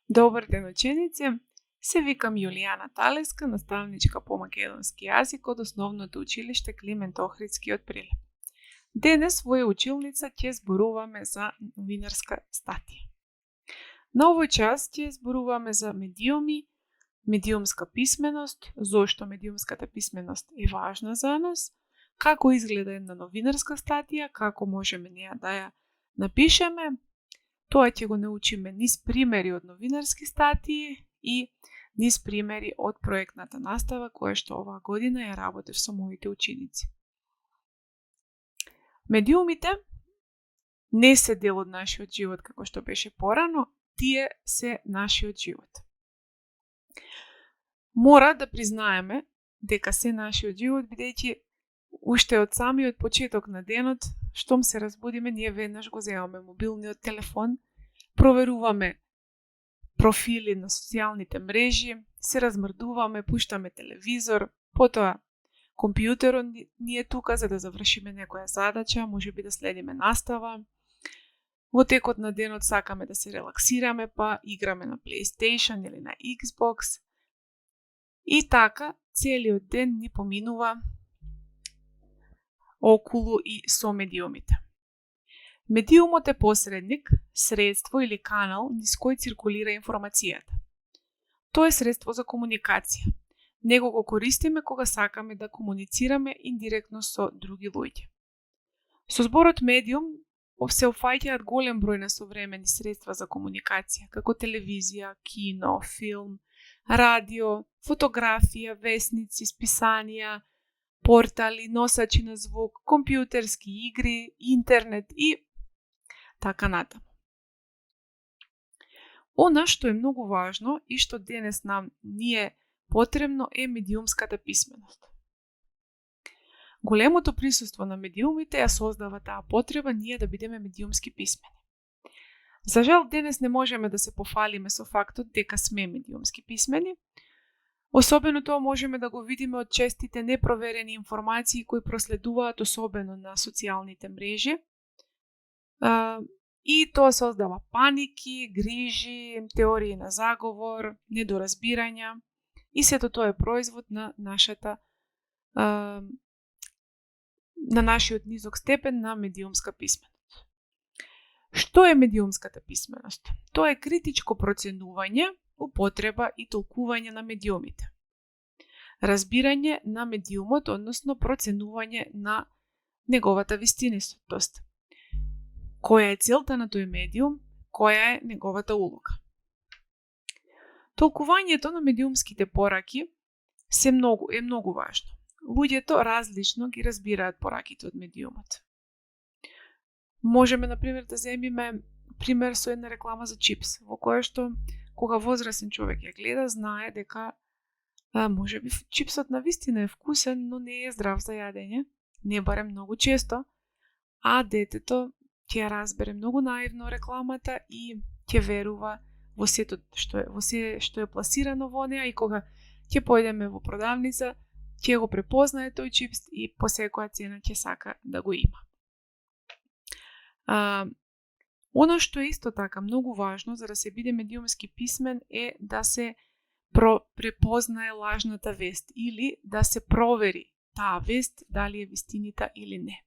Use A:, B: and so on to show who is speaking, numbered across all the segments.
A: Добар ден, ученици! Се викам Јулијана Талеска, наставничка по македонски јазик од Основното училиште Климент Охридски од Прилеп. Денес во училница ќе зборуваме за новинарска статија. На овој час ќе зборуваме за медиуми, медиумска писменост, зошто медиумската писменост е важна за нас, како изгледа една новинарска статија, како можеме неа да ја напишеме. Тоа ќе го научиме низ примери од новинарски статии и низ примери од проектната настава која што оваа година ја работев со моите ученици. Медиумите не се дел од нашиот живот како што беше порано, тие се нашиот живот. Мора да признаеме дека се нашиот живот, бидејќи уште од самиот почеток на денот, штом се разбудиме, ние веднаш го земаме мобилниот телефон, проверуваме профили на социјалните мрежи, се размрдуваме, пуштаме телевизор, потоа компјутерот ни е тука за да завршиме некоја задача, можеби да следиме настава. Во текот на денот сакаме да се релаксираме, па играме на PlayStation или на Xbox. И така, целиот ден ни поминува околу и со медиумите. Медиумот е посредник, средство или канал низ кој циркулира информацијата. Тоа е средство за комуникација. Него го користиме кога сакаме да комуницираме индиректно со други луѓе. Со зборот медиум се опфаќаат голем број на современи средства за комуникација, како телевизија, кино, филм, радио, фотографија, весници, списанија, портали, носачи на звук, компјутерски игри, интернет и така натаму. Она што е многу важно и што денес нам ни е потребно е медиумската писменост. Големото присуство на медиумите ја создава таа потреба ние да бидеме медиумски писмени. За жал, денес не можеме да се пофалиме со фактот дека сме медиумски писмени. Особено тоа можеме да го видиме од честите непроверени информации кои проследуваат особено на социјалните мрежи. И тоа создава паники, грижи, теории на заговор, недоразбирања и сето тоа е производ на нашиот низок степен на медиумска писменост. Што е медиумската писменост? Тоа е критичко проценување, употреба и толкување на медиумите. Разбирање на медиумот, односно проценување на неговата вистинистост. Која е целта на тој медиум, која е неговата улога. Толкувањето на медиумските пораки е многу важно. Луѓето различно ги разбираат пораките од медиумот. Можеме, например, да земиме пример со една реклама за чипс, во која што кога возрасен човек ја гледа, знае дека можеби чипсот на вистина е вкусен, но не е здрав за јадење, не барем многу често, а детето ќе ја разбере многу наивно рекламата и ќе верува во сето што е пласирано во неа, и кога ќе појдеме во продавница, ќе го препознае тој чипс и по секоја цена ќе сака да го има. Оно што е исто така многу важно за да се биде медиумски писмен е да се препознае лажната вест или да се провери таа вест дали е вистинита или не.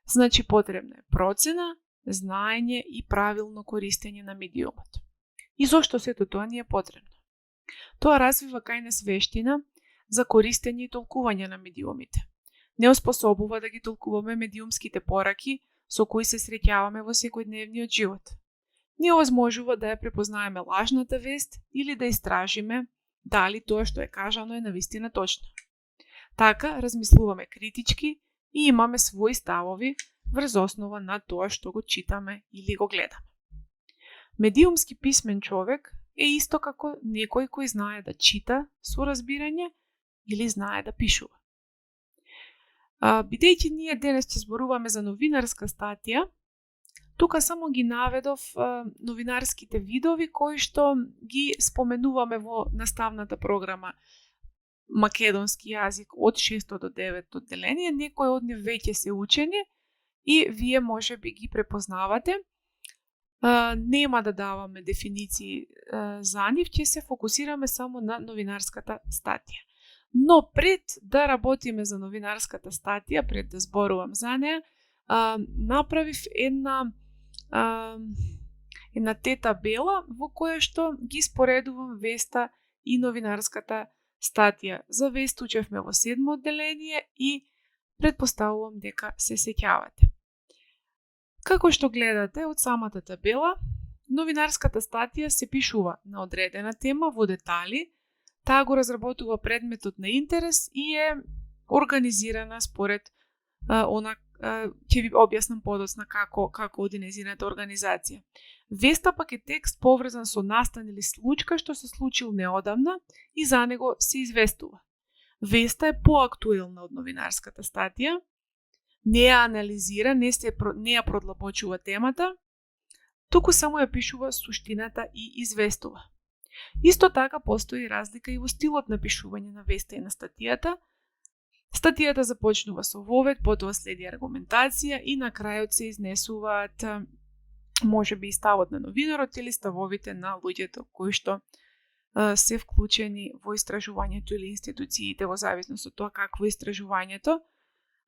A: Значи потребна е процена, знаење и правилно користење на медиумот. И зошто сето тоа ни е потребно? Тоа развива кај нас вештина за користење и толкување на медиумите. Не оспособува да ги толкуваме медиумските пораки со кои се среќаваме во секојдневниот живот. Не овозможува да ја препознаеме лажната вест или да истражиме дали тоа што е кажано е навистина точно. Така размислуваме критички и имаме своји ставови врз основа на тоа што го читаме или го гледаме. Медиумски писмен човек е исто како некој кој знае да чита со разбирање или знае да пишува. Бидејќи ние денес ќе зборуваме за новинарска статија, тука само ги наведов новинарските видови кои што ги споменуваме во наставната програма македонски јазик од 6 до 9 одделение. Некои од нив веќе се учени и вие можеби ги препознавате. нема да даваме дефиниции за нив, ќе се фокусираме само на новинарската статија. Но пред да работиме за новинарската статија, пред да зборувам за неа, направив една табела во која што ги споредувам веста и новинарската статија. За вест учевме во 7 одделение и предпоставувам дека се сеќавате. Како што гледате од самата табела, новинарската статија се пишува на одредена тема во детали, таа го разработува предметот на интерес и е организирана според ќе ви објаснам подоцна како оди нејзината организација. Веста пак е текст поврзан со настан или случка што се случил неодамна и за него се известува. Веста е поактуелна од новинарската статија, не ја анализира, не ја продлабочува темата, туку само ја пишува суштината и известува. Исто така постои разлика и во стилот на пишување на веста и на статијата. Статијата започнува со вовед, потоа следи аргументација и на крајот се изнесуваат можеби и ставот на новинарот или ставовите на луѓето кои што се вклучени во истражувањето или институциите во зависност од тоа какво е истражувањето,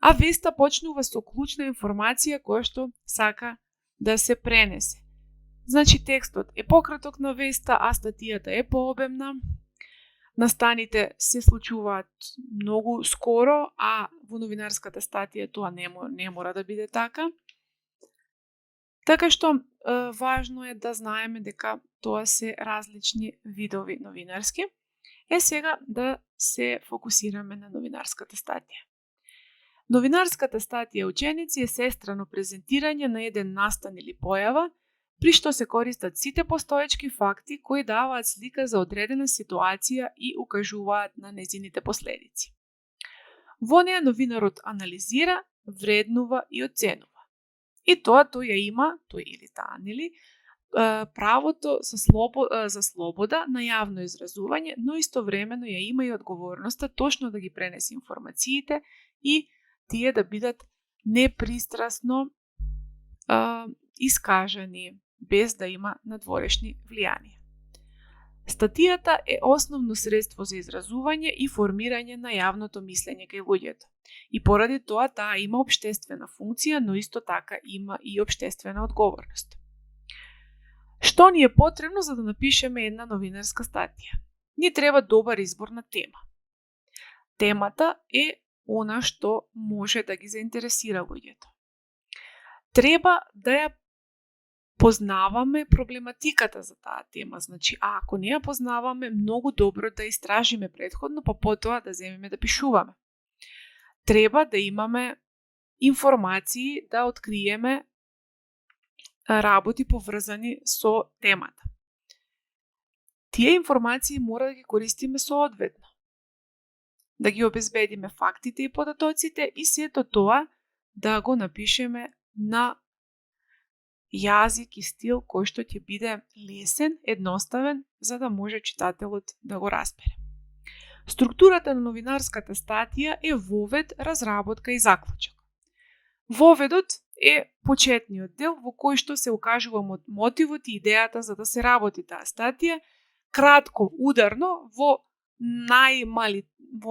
A: а веста почнува со клучна информација која што сака да се пренесе. Значи текстот е пократок на веста, а статијата е пообемна. Настаните се случуваат многу скоро, а во новинарската статија тоа не мора да биде така. Така што важно е да знаеме дека тоа се различни видови новинарски. Сега да се фокусираме на новинарската статија. Новинарската статија ученици е сестрано презентирање на еден настан или појава, при што се користат сите постоечки факти кои даваат слика за одредена ситуација и укажуваат на нејзините последици. Во неа новинарот анализира, вреднува и оценува. И тој ја има, тој или таа, нели, правото за слобода на јавно изразување, но истовремено ја има и одговорноста точно да ги пренесе информациите и тие да бидат непристрасно искажани, без да има надворешни влијанија. Статијата е основно средство за изразување и формирање на јавното мислење кај луѓето. И поради тоа таа има општествена функција, но исто така има и општествена одговорност. Што ни е потребно за да напишеме една новинарска статија? Ни треба добар избор на тема. Темата е она што може да ги заинтересира луѓето. Треба да ја познаваме проблематиката за таа тема. Значи, ако не ја познаваме, многу добро да истражиме предходно, па потоа да земеме да пишуваме. Треба да имаме информации, да откриеме работи поврзани со темата. Тие информации мора да ги користиме соодветно. Да ги обезбедиме фактите и податоците и сето тоа да го напишеме на јазик и стил кој што ќе биде лесен, едноставен, за да може читателот да го разбере. Структурата на новинарската статија е вовед, разработка и заклучок. Воведот е почетниот дел во кој што се укажува мотивот и идејата за да се работи таа статија, кратко, ударно, во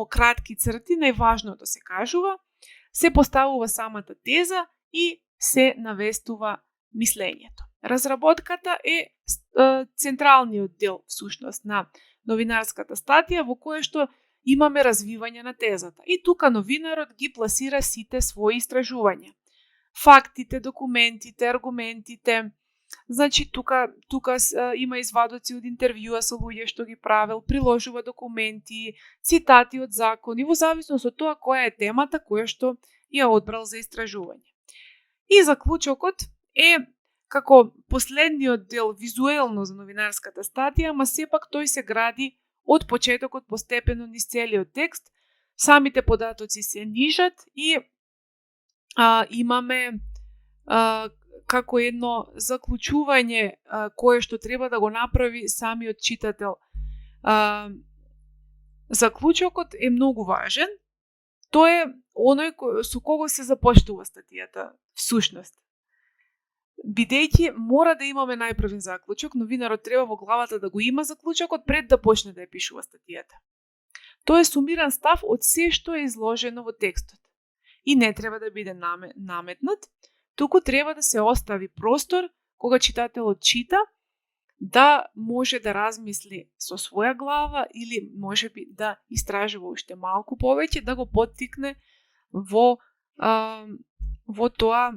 A: кратки црти, најважното се кажува, се поставува самата теза и се навестува мислењето. Разработката е централниот дел всушност на новинарската статија во која што имаме развивање на тезата. И тука новинарот ги пласира сите своји истражувања. Фактите, документите, аргументите. Значи тука има извадоци од интервјуа со луѓе што ги правел, приложува документи, цитати од закони, во зависност од тоа која е темата која што ја одбрал за истражување. И заклучокот е како последниот дел визуелно за новинарската статија, ама сепак тој се гради од почетокот постепено низ целиот текст. Самите податоци се нижат и имаме како едно заклучување кое што треба да го направи самиот читател. Заклучокот е многу важен. Тој е оној со кого се започнува статијата всушност. Бидејќи мора да имаме најпрвен заклучок, новинарот треба во главата да го има заклучокот пред да почне да ја пишува статијата. Тоа е сумиран став од се што е изложено во текстот. И не треба да биде наметнат, туку треба да се остави простор кога читателот чита да може да размисли со своја глава или можеби да истражува уште малку повеќе, да го поттикне во тоа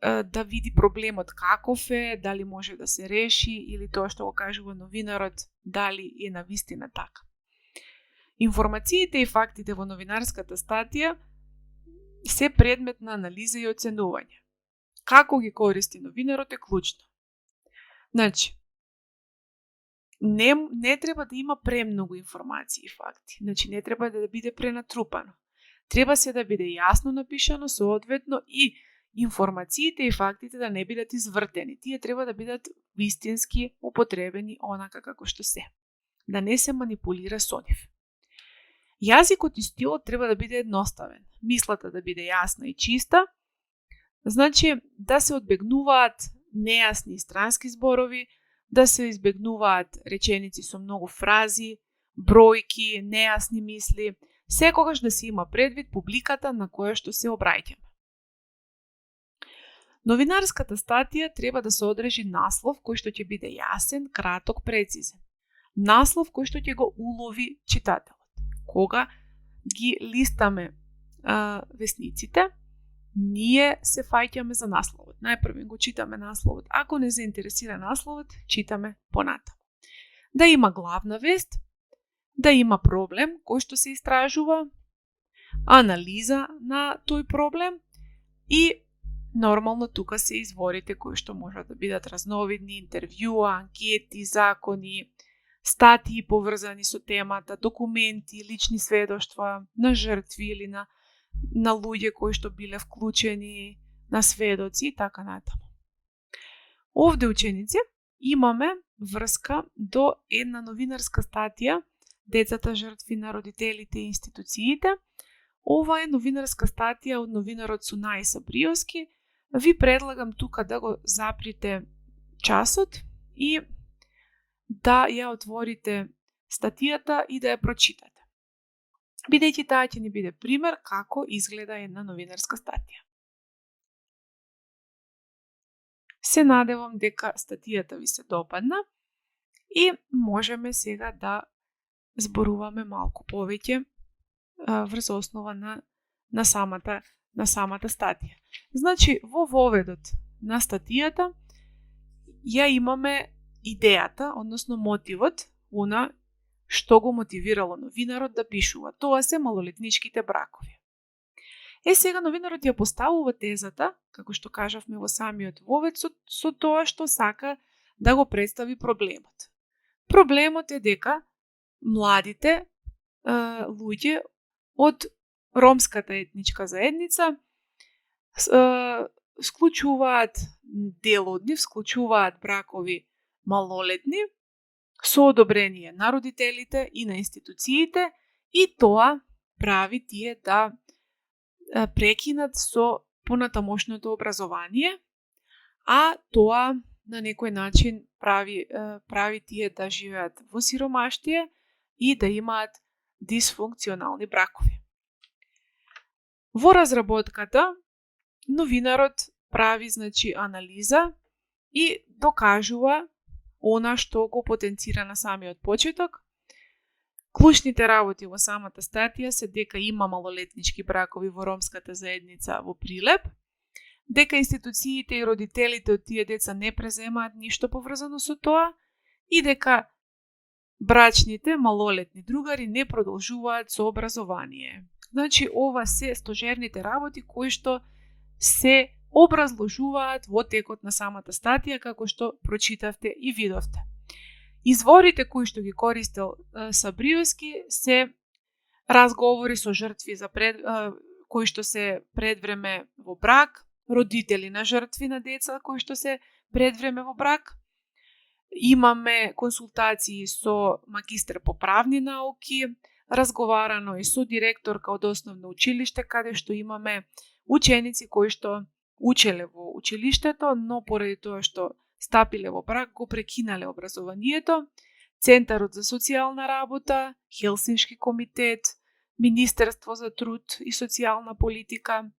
A: да види проблемот каков е, дали може да се реши или тоа што го кажува новинарот, дали е навистина така. Информациите и фактите во новинарската статија се предмет на анализа и оценување. Како ги користи новинарот е клучно. Значи, не треба да има премногу информации и факти. Значи, не треба да биде пренатрупано. Треба се да биде јасно напишано, соодветно и информациите и фактите да не бидат извртени. Тие треба да бидат вистински употребени онака како што се. Да не се манипулира со нив. Јазикот и стилот треба да биде едноставен. Мислата да биде јасна и чиста. Значи, да се одбегнуваат нејасни странски зборови, да се избегнуваат реченици со многу фрази, бројки, нејасни мисли, секогаш да се има предвид публиката на која што се обраќаме. Новинарската статија треба да содржи наслов кој што ќе биде јасен, краток, прецизен. Наслов кој што ќе го улови читателот. Кога ги листаме весниците, ние се фаќаме за насловот. Најпрво го читаме насловот. Ако не заинтересира насловот, читаме понатаму. Да има главна вест, да има проблем кој што се истражува, анализа на тој проблем и нормално тука се изворите кои што можат да бидат разновидни, интервјуа, анкети, закони, статии поврзани со темата, документи, лични сведоштва на жртви или на луѓе кои што биле вклучени, на сведоци и така натаму. Овде, ученици, имаме врска до една новинарска статија "Децата жртви на родителите и институциите". Ова е новинарска статија од новинарот Сунаи Сабриевски. Ви предлагам тука да го заприте часот и да ја отворите статијата и да ја прочитате. Бидејќи таа ќе ни биде пример како изгледа една новинарска статија. Се надевам дека статијата ви се допадна и можеме сега да зборуваме малку повеќе врз основа на самата статија. Значи, во воведот на статијата ја имаме идејата, односно мотивот, што го мотивирало новинарот да пишува. Тоа се малолетничките бракови. Сега новинарот ја поставува тезата, како што кажавме во самиот вовед, со тоа што сака да го представи проблемот. Проблемот е дека младите луѓе од ромската етничка заедница склучуваат, дел од нив склучуваат бракови малолетни со одобрение на родителите и на институциите и тоа прави тие да прекинат со понатамошното образование, а тоа на некој начин прави тие да живеат во сиромаштие и да имаат дисфункционални бракови. Во разработката новинарот прави анализа и докажува она што го потенцира на самиот почеток. Клучните работи во самата статија се дека има малолетнички бракови во ромската заедница во Прилеп, дека институциите и родителите од тие деца не преземаат ништо поврзано со тоа и дека брачните малолетни другари не продолжуваат со образование. Значи, ова се стожерните работи кои што се образложуваат во текот на самата статија, како што прочитавте и видовте. Изворите кои што ги користел Сабриевски се разговори со жртви кои што се предвреме во брак, родители на жртви на деца кои што се предвреме во брак. Имаме консултации со магистар по правни науки, разговарано и со директорка од основно училиште, каде што имаме ученици кои што учеле во училиштето, но поради тоа што стапиле во брак, го прекинале образованието. Центарот за социјална работа, Хелсиншки комитет, Министерство за труд и социјална политика,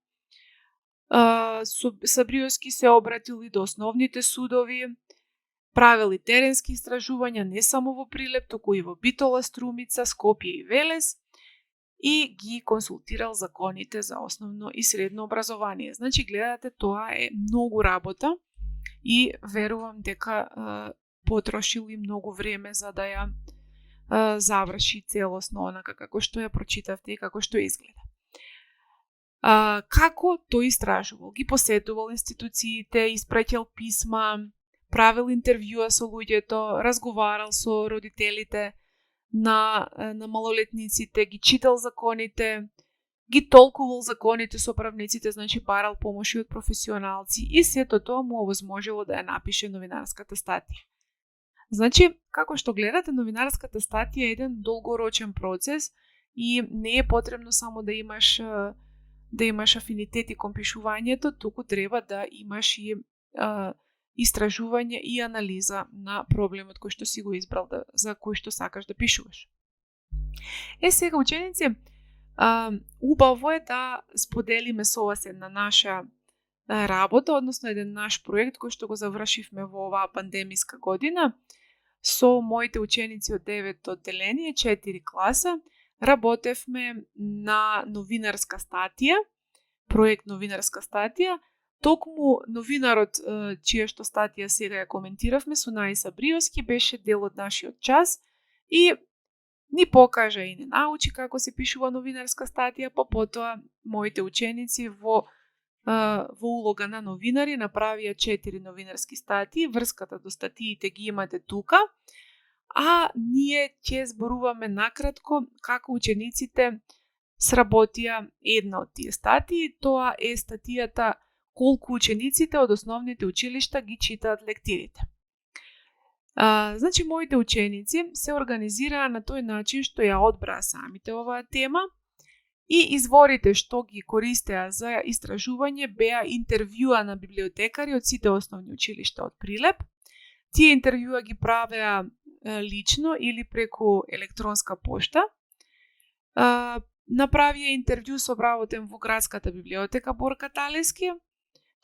A: Сабриевски се обратил и до основните судови, правил и теренски истражувања не само во Прилеп, туку и во Битола, Струмица, Скопје и Велес, и ги консултирал законите за основно и средно образование. Значи, гледате, тоа е многу работа и верувам дека потрошил и многу време за да ја заврши целосно онака како што ја прочитавте и како што изгледа. Како тој истражувал? Ги посетувал институциите, испраќал писма, правил интервјуа со луѓето, разговарал со родителите на малолетниците, ги читал законите, ги толкувал законите со правниците, значи барал помоши од професионалци и сето тоа му овозможило да ја напише новинарската статија. Значи, како што гледате, новинарската статија е еден долгорочен процес и не е потребно само да имаш афинитети кон пишувањето, туку треба да имаш и истражување и анализа на проблемот кој што си го избрал за кој што сакаш да пишуваш. Сега, ученици, убаво е да споделиме со вас една наша работа, односно еден наш проект кој што го завршивме во оваа пандемиска година со моите ученици од 9-то одделение, 4 класа. Работевме на новинарска статија, проект новинарска статија. Токму новинарот, чија што статија сега ја коментиравме, Сунаи Сабриевски, беше дел од нашиот час и ни покажа и не научи како се пишува новинарска статија, па потоа моите ученици во улога на новинари направија 4 новинарски статии. Врската до статиите ги имате тука, а ние ќе зборуваме накратко како учениците сработија една од тие статии. Тоа е статијата колку учениците од основните училишта ги читаат лектирите. Значи, моите ученици се организираа на тој начин што ја одбраа самите оваа тема и изворите што ги користеа за истражување беа интервјуа на библиотекари од сите основни училишта од Прилеп. Тие интервјуа ги правеа лично или преку електронска пошта. Направија интервју со вработен во градската библиотека Борка Талески.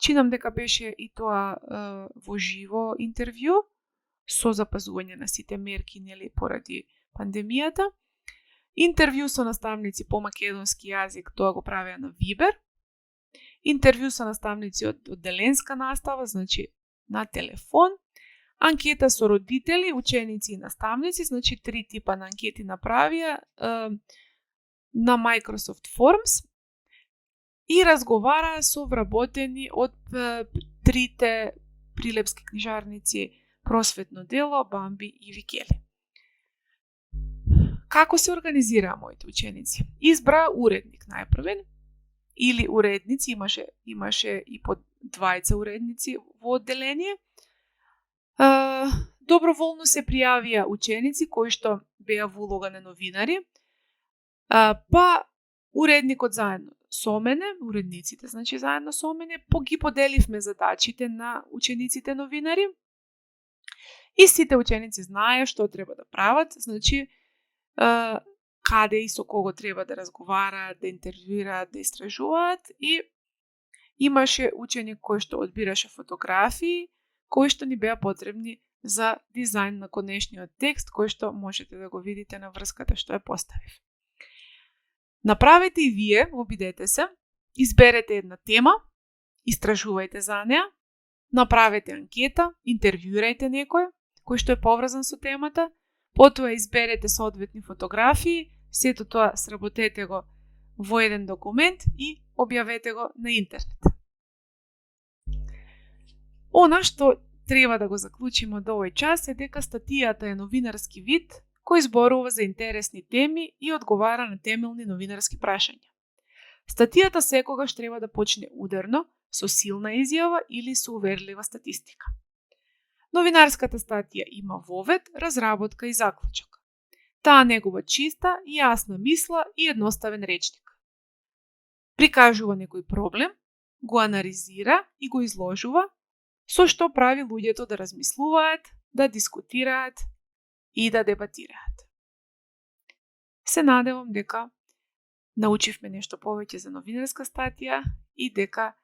A: Чинам дека беше и тоа во живо интервју со запазување на сите мерки, нели, поради пандемијата. Интервју со наставници по македонски јазик, тоа го правеа на Вибер. Интервју со наставници од одделенска настава, значи на телефон. Анкета со родители, ученици и наставници, значи 3 типа на анкети направија на Microsoft Forms и разговараа со вработени од трите прилепски книжарници Просветно дело, Бамби и Викели. Како се организираа моите ученици? Избраа уредник најпрвен или уредници, имаше и по 20 уредници во одделение. Доброволно се пријавија ученици кои што беа во улога на новинари, па уредникот заедно со мене, уредниците, значи заедно со мене, ги поделивме задачите на учениците новинари и сите ученици знаеа што треба да прават, значи каде и со кого треба да разговараат, да интервјуираат, да истражуваат, и имаше ученик кој што одбираше фотографии кои што ни беа потребни за дизајн на конечниот текст, кој што можете да го видите на врската што ја поставив. Направете и вие, обидете се, изберете една тема, истражувајте за неа, направете анкета, интервјуирајте некој кој што е поврзан со темата, потоа изберете соодветни фотографии, сето тоа сработете го во еден документ и објавете го на интернет. Она што треба да го заклучиме од овој час е дека статијата е новинарски вид кој зборува за интересни теми и одговара на темелни новинарски прашања. Статијата секогаш треба да почне ударно, со силна изјава или со уверлива статистика. Новинарската статија има вовед, разработка и заклучок. Таа негува чиста и јасна мисла и едноставен речник. Прикажува некој проблем го анализира и го изложува, со што прави луѓето да размислуваат, да дискутираат и да дебатираат. Се надевам дека научивме нешто повеќе за новинарска статија и дека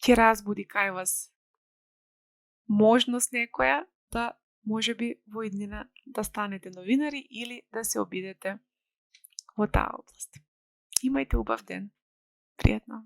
A: ќе разбуди кај вас можност некоја да можеби во иднина да станете новинари или да се обидете во таа област. Имајте убав ден. Пријатно.